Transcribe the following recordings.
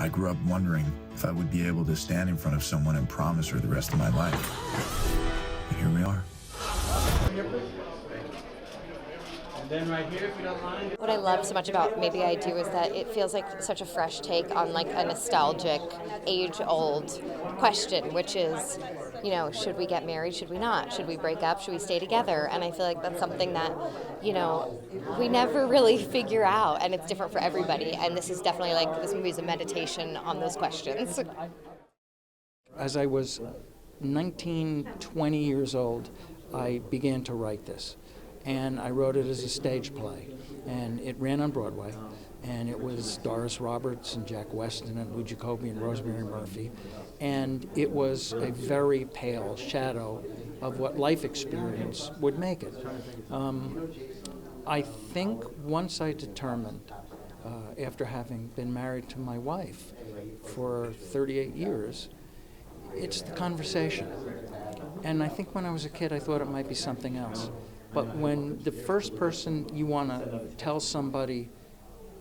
I grew up wondering if I would be able to stand in front of someone and promise her the rest of my life. And here we are. And then right here, if you don't mind. What I love so much about Maybe I Do is that it feels like such a fresh take on like a nostalgic, age-old question, which is, you know, should we get married? Should we not? Should we break up? Should we stay together? And I feel like that's something that, you know, we never really figure out, and it's different for everybody. And this is definitely like, this movie is a meditation on those questions. As I was 19, 20 years old, I began to write this. And I wrote it as a stage play. And it ran on Broadway. And it was Doris Roberts and Jack Weston and Lou Jacoby and Rosemary Murphy. And it was a very pale shadow of what life experience would make it. I think once I determined, after having been married to my wife for 38 years, it's the conversation. And I think when I was a kid, I thought it might be something else. But when the first person you want to tell somebody,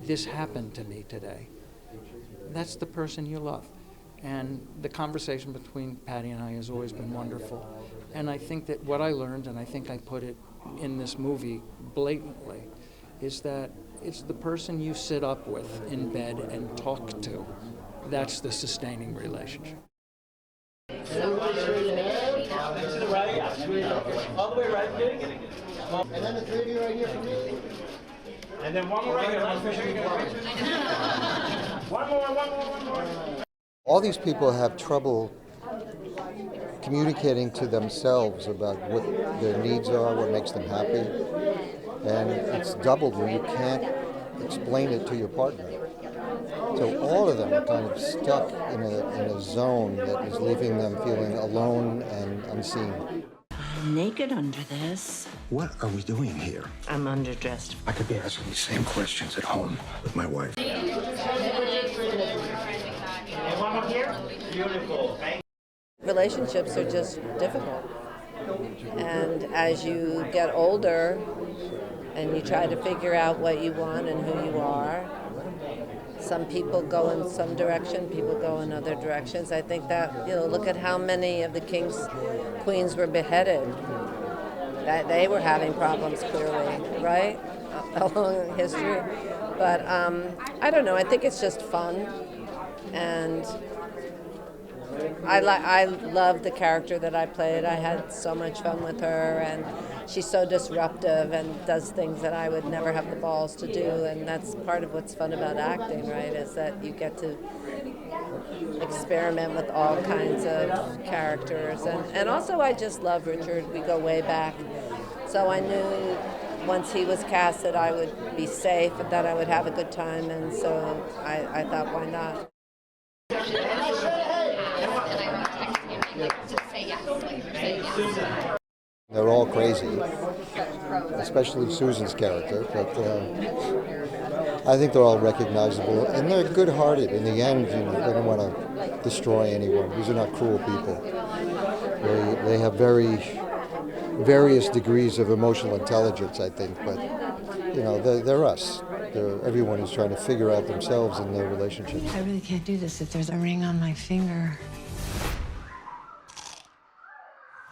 this happened to me today, that's the person you love. And the conversation between Patty and I has always been wonderful. And I think that what I learned, and I think I put it in this movie blatantly, is that it's the person you sit up with in bed and talk to. That's the sustaining relationship. To the right, all the way right, And then the three of you right here for me. and then one more right here. One more. All these people have trouble communicating to themselves about what their needs are, what makes them happy. And it's doubled when you can't explain it to your partner. So all of them are kind of stuck in a zone that is leaving them feeling alone and unseen. I'm naked under this. What are we doing here? I'm underdressed. I could be asking these same questions at home with my wife. And one more here. Beautiful. Relationships are just difficult. And as you get older and you try to figure out what you want and who you are, some people go in some direction, people go in other directions. I think that, you know, look at how many of the kings, queens were beheaded. That they were having problems clearly, right? Along history. But I don't know, I think it's just fun. And I love the character that I played. I had so much fun with her, and she's so disruptive and does things that I would never have the balls to do, and that's part of what's fun about acting, right, is that you get to experiment with all kinds of characters. And also I just love Richard. We go way back. So I knew once he was cast that I would be safe and that I would have a good time, and so I thought, why not? They're all crazy, especially Susan's character, but I think they're all recognizable, and they're good-hearted. In the end, you know, they don't want to destroy anyone. These are not cruel people. They have various degrees of emotional intelligence, I think, but you know, they're us. Everyone is trying to figure out themselves in their relationships. I really can't do this if there's a ring on my finger.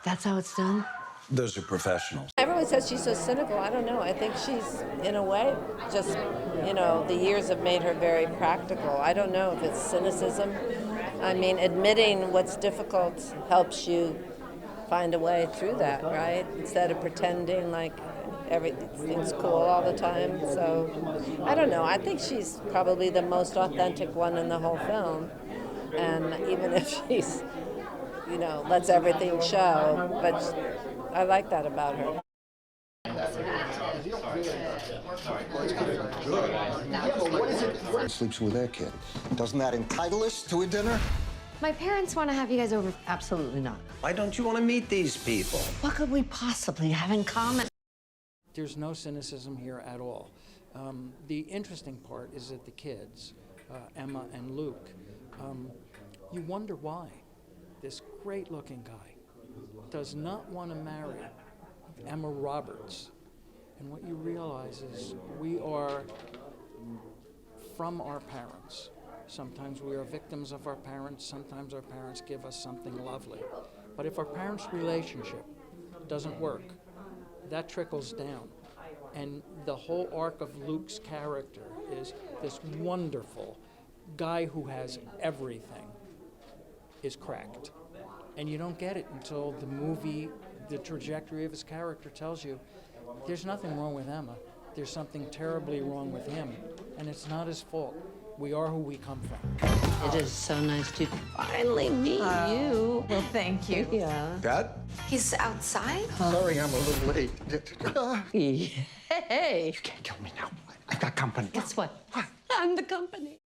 That's how it's done? Those are professionals. Everyone says she's so cynical. I don't know. I think she's, in a way, just, you know, the years have made her very practical. I don't know if it's cynicism. I mean, admitting what's difficult helps you find a way through that, right? Instead of pretending like everything's cool all the time. So, I don't know. I think she's probably the most authentic one in the whole film. And even if she's, you know, lets everything show, but I like that about her. Sleeps with their kid. Doesn't that entitle us to a dinner? My parents want to have you guys over. Absolutely not. Why don't you want to meet these people? What could we possibly have in common? There's no cynicism here at all. The interesting part is that the kids, Emma and Luke, you wonder why this great-looking guy does not want to marry Emma Roberts. And what you realize is we are from our parents. Sometimes we are victims of our parents. Sometimes our parents give us something lovely. But if our parents' relationship doesn't work, that trickles down. And the whole arc of Luke's character is this wonderful guy who has everything is cracked. And you don't get it until the movie, the trajectory of his character tells you there's nothing wrong with Emma. There's something terribly wrong with him. And it's not his fault. We are who we come from. It is so nice to finally meet you. Well, thank you. Yeah. Dad? He's outside? Sorry, I'm a little late. Hey. You can't kill me now. I've got company. Guess what? I'm the company.